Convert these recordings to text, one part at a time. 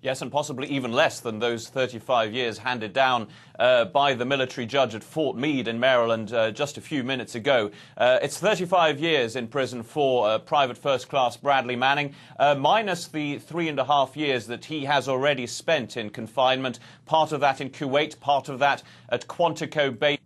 Yes, and possibly even less than those 35 years handed down by the military judge at Fort Meade in Maryland just a few minutes ago. It's 35 years in prison for Private First Class Bradley Manning, minus the 3.5 years that he has already spent in confinement, part of that in Kuwait, part of that at Quantico Bay,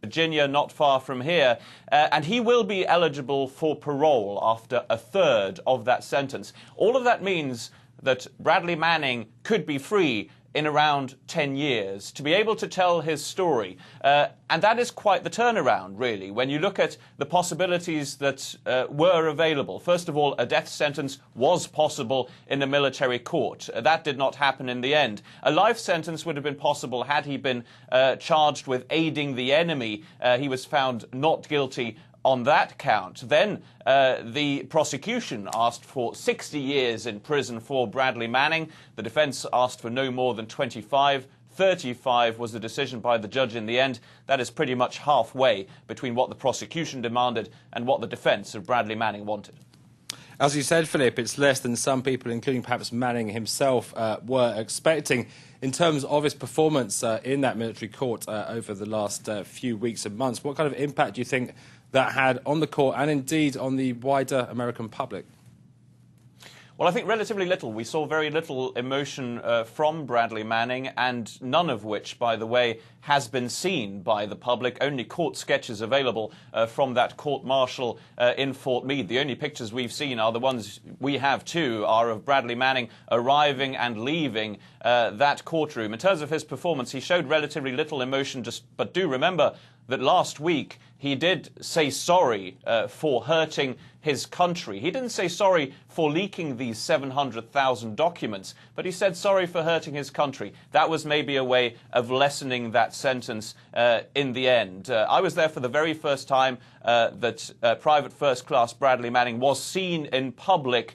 Virginia, not far from here, and he will be eligible for parole after a third of that sentence. All of that means that Bradley Manning could be free in around 10 years to be able to tell his story. And that is quite the turnaround, really, when you look at the possibilities that were available. First of all, a death sentence was possible in a military court. That did not happen in the end. A life sentence would have been possible had he been charged with aiding the enemy. He was found not guilty on that count. Then the prosecution asked for 60 years in prison for Bradley Manning. The defense asked for no more than 25. 35 was the decision by the judge in the end. That is pretty much halfway between what the prosecution demanded and what the defense of Bradley Manning wanted. As you said, Philip, it's less than some people, including perhaps Manning himself, were expecting. In terms of his performance in that military court over the last few weeks and months, what kind of impact do you think that had on the court and indeed on the wider American public? Well, I think relatively little. We saw very little emotion from Bradley Manning, and none of which, by the way, has been seen by the public. Only court sketches available from that court-martial in Fort Meade. The only pictures we've seen are the ones we have, too, are of Bradley Manning arriving and leaving that courtroom. In terms of his performance, he showed relatively little emotion, but do remember that last week he did say sorry for hurting his country. He didn't say sorry for leaking these 700,000 documents, but he said sorry for hurting his country. That was maybe a way of lessening that sentence in the end. I was there for the very first time that Private First Class Bradley Manning was seen in public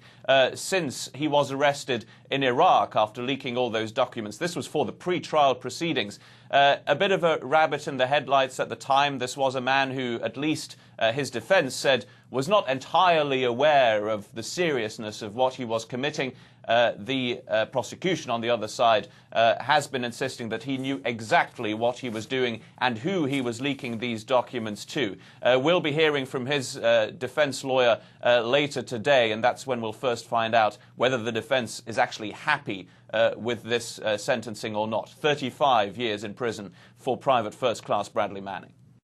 since he was arrested in Iraq after leaking all those documents. This was for the pre-trial proceedings. A bit of a rabbit in the headlights at the time. This was a man who, at least his defense said, was not entirely aware of the seriousness of what he was committing. The prosecution on the other side has been insisting that he knew exactly what he was doing and who he was leaking these documents to. We'll be hearing from his defense lawyer later today, and that's when we'll first find out whether the defense is actually happy with this sentencing or not. 35 years in prison for Private First Class Bradley Manning.